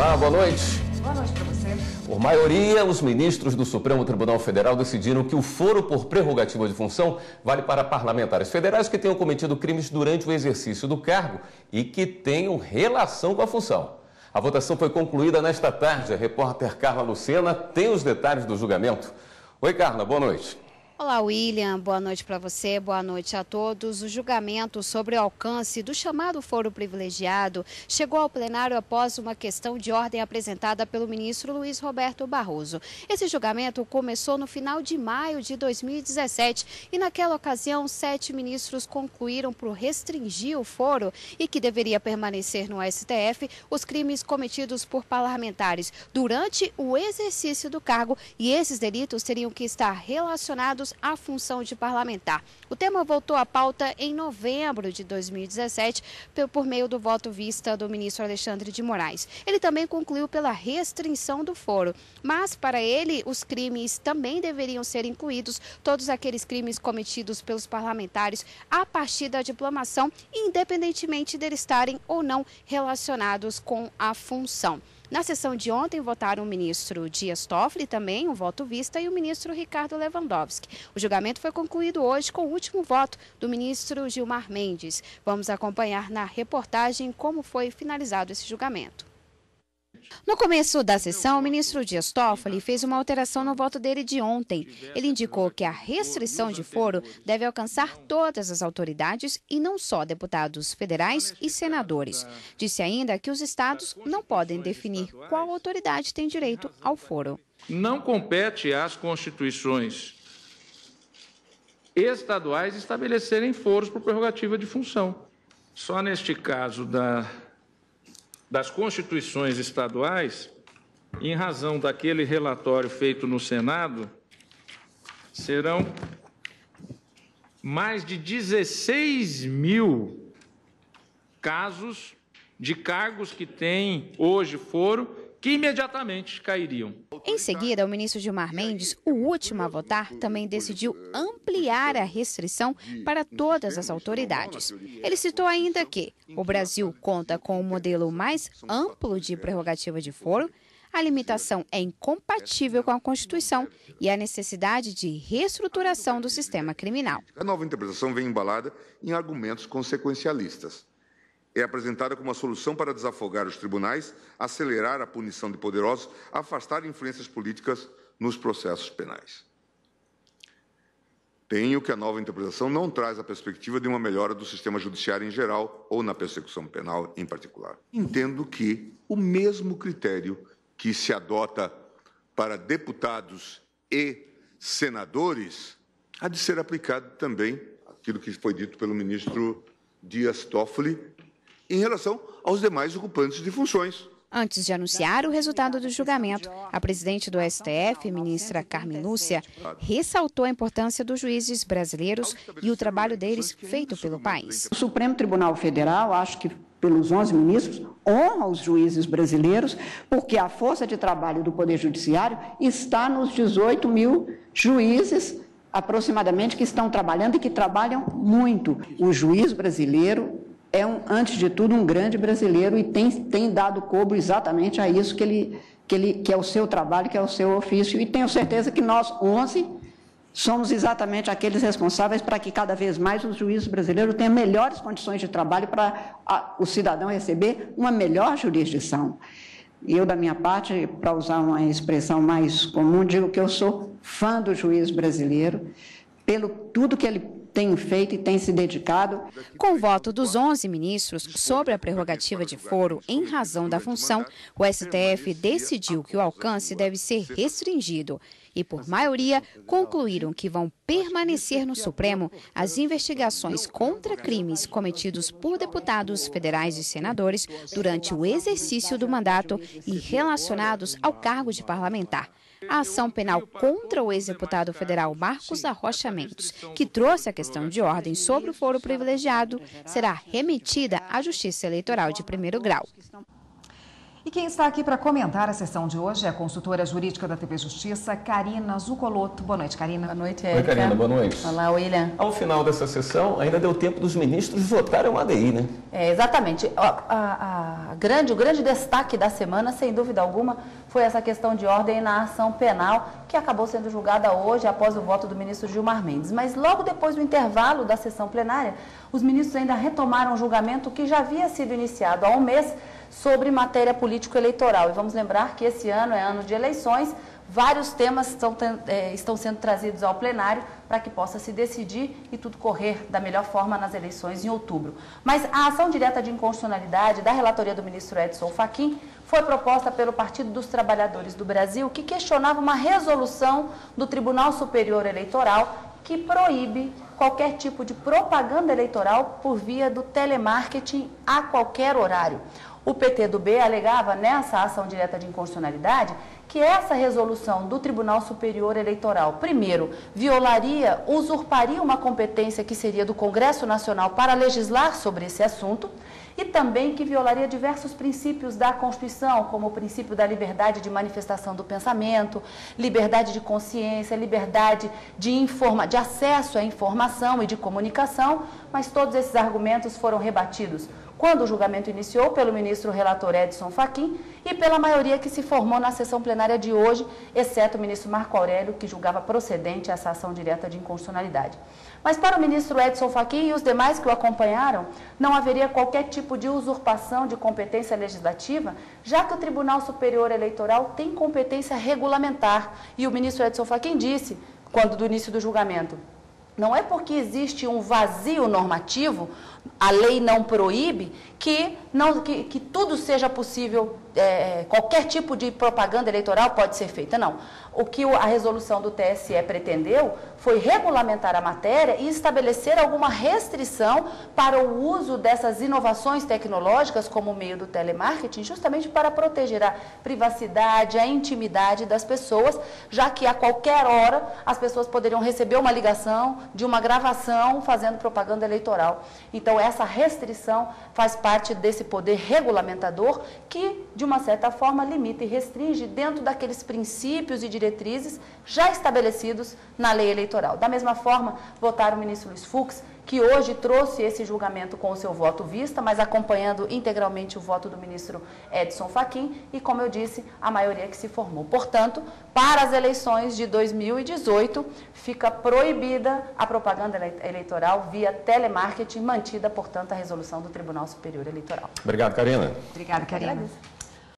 Olá, boa noite. Boa noite para você. Por maioria, os ministros do Supremo Tribunal Federal decidiram que o foro por prerrogativa de função vale para parlamentares federais que tenham cometido crimes durante o exercício do cargo e que tenham relação com a função. A votação foi concluída nesta tarde. A repórter Carla Lucena tem os detalhes do julgamento. Oi, Carla, boa noite. Olá, William. Boa noite para você, boa noite a todos. O julgamento sobre o alcance do chamado foro privilegiado chegou ao plenário após uma questão de ordem apresentada pelo ministro Luiz Roberto Barroso. Esse julgamento começou no final de maio de 2017 e naquela ocasião 7 ministros concluíram por restringir o foro e que deveria permanecer no STF os crimes cometidos por parlamentares durante o exercício do cargo, e esses delitos teriam que estar relacionados à função de parlamentar. O tema voltou à pauta em novembro de 2017 por meio do voto vista do ministro Alexandre de Moraes. Ele também concluiu pela restrição do foro, mas para ele os crimes também deveriam ser incluídos, todos aqueles crimes cometidos pelos parlamentares a partir da diplomação, independentemente deles estarem ou não relacionados com a função. Na sessão de ontem, votaram o ministro Dias Toffoli, também um voto vista, e o ministro Ricardo Lewandowski. O julgamento foi concluído hoje com o último voto do ministro Gilmar Mendes. Vamos acompanhar na reportagem como foi finalizado esse julgamento. No começo da sessão, o ministro Dias Toffoli fez uma alteração no voto dele de ontem. Ele indicou que a restrição de foro deve alcançar todas as autoridades e não só deputados federais e senadores. Disse ainda que os estados não podem definir qual autoridade tem direito ao foro. Não compete às constituições estaduais estabelecerem foros por prerrogativa de função. Só neste caso das constituições estaduais, em razão daquele relatório feito no Senado, serão mais de 16 mil casos de cargos que têm hoje foro, que imediatamente cairiam. Em seguida, o ministro Gilmar Mendes, o último a votar, também decidiu ampliar a restrição para todas as autoridades. Ele citou ainda que o Brasil conta com um modelo mais amplo de prerrogativa de foro, a limitação é incompatível com a Constituição e a necessidade de reestruturação do sistema criminal. A nova interpretação vem embalada em argumentos consequencialistas. É apresentada como uma solução para desafogar os tribunais, acelerar a punição de poderosos, afastar influências políticas nos processos penais. Tenho que a nova interpretação não traz a perspectiva de uma melhora do sistema judiciário em geral ou na persecução penal em particular. Entendo que o mesmo critério que se adota para deputados e senadores há de ser aplicado também, aquilo que foi dito pelo ministro Dias Toffoli, em relação aos demais ocupantes de funções. Antes de anunciar o resultado do julgamento, a presidente do STF, ministra Carmen Lúcia, ressaltou a importância dos juízes brasileiros e o trabalho deles feito pelo país. O Supremo Tribunal Federal, acho que pelos 11 ministros, honra os juízes brasileiros, porque a força de trabalho do Poder Judiciário está nos 18 mil juízes, aproximadamente, que estão trabalhando e que trabalham muito. O juiz brasileiro é, antes de tudo, um grande brasileiro e tem dado cobro exatamente a isso que é o seu trabalho, que é o seu ofício. E tenho certeza que nós, 11, somos exatamente aqueles responsáveis para que cada vez mais os juízes brasileiros tenham melhores condições de trabalho para o cidadão receber uma melhor jurisdição. E eu, da minha parte, para usar uma expressão mais comum, digo que eu sou fã do juiz brasileiro, pelo tudo que ele tem feito e tem se dedicado. Com o voto dos 11 ministros sobre a prerrogativa de foro em razão da função, o STF decidiu que o alcance deve ser restringido e, por maioria, concluíram que vão permanecer no Supremo as investigações contra crimes cometidos por deputados federais e senadores durante o exercício do mandato e relacionados ao cargo de parlamentar. A ação penal contra o ex-deputado federal Marcos da Rocha Mendes, que trouxe a questão de ordem sobre o foro privilegiado, será remetida à Justiça Eleitoral de primeiro grau. E quem está aqui para comentar a sessão de hoje é a consultora jurídica da TV Justiça, Karina Zucolotto. Boa noite, Karina. Boa noite, Érica. Oi, Karina, boa noite. Olá, William. Ao final dessa sessão, ainda deu tempo dos ministros votarem uma ADI, né? Exatamente. O grande destaque da semana, sem dúvida alguma, foi essa questão de ordem na ação penal, que acabou sendo julgada hoje após o voto do ministro Gilmar Mendes. Mas logo depois do intervalo da sessão plenária, os ministros ainda retomaram o julgamento que já havia sido iniciado há um mês sobre matéria político-eleitoral. E vamos lembrar que esse ano é ano de eleições, vários temas estão sendo trazidos ao plenário para que possa se decidir e tudo correr da melhor forma nas eleições em outubro. Mas a ação direta de inconstitucionalidade da relatoria do ministro Edson Fachin foi proposta pelo Partido dos Trabalhadores do Brasil, que questionava uma resolução do Tribunal Superior Eleitoral que proíbe qualquer tipo de propaganda eleitoral por via do telemarketing a qualquer horário. O PTB alegava nessa ação direta de inconstitucionalidade que essa resolução do Tribunal Superior Eleitoral, primeiro, usurparia uma competência que seria do Congresso Nacional para legislar sobre esse assunto, e também que violaria diversos princípios da Constituição, como o princípio da liberdade de manifestação do pensamento, liberdade de consciência, liberdade de acesso à informação e de comunicação, mas todos esses argumentos foram rebatidos quando o julgamento iniciou pelo ministro relator Edson Fachin e pela maioria que se formou na sessão plenária de hoje, exceto o ministro Marco Aurélio, que julgava procedente essa ação direta de inconstitucionalidade. Mas para o ministro Edson Fachin e os demais que o acompanharam, não haveria qualquer tipo de usurpação de competência legislativa, já que o Tribunal Superior Eleitoral tem competência regulamentar. E o ministro Edson Fachin disse, quando do início do julgamento, não é porque existe um vazio normativo, a lei não proíbe, que tudo seja possível, qualquer tipo de propaganda eleitoral pode ser feita. Não. O que a resolução do TSE pretendeu foi regulamentar a matéria e estabelecer alguma restrição para o uso dessas inovações tecnológicas como o meio do telemarketing, justamente para proteger a privacidade, a intimidade das pessoas, já que a qualquer hora as pessoas poderiam receber uma ligação de uma gravação fazendo propaganda eleitoral. Então, essa restrição faz parte desse poder regulamentador que, de uma certa forma, limita e restringe dentro daqueles princípios e diretrizes já estabelecidos na lei eleitoral. Da mesma forma, votaram o ministro Luiz Fux, que hoje trouxe esse julgamento com o seu voto vista, mas acompanhando integralmente o voto do ministro Edson Fachin e, como eu disse, a maioria que se formou. Portanto, para as eleições de 2018, fica proibida a propaganda eleitoral via telemarketing, mantida, portanto, a resolução do Tribunal Superior Eleitoral. Obrigado, Karina. Obrigada, Karina.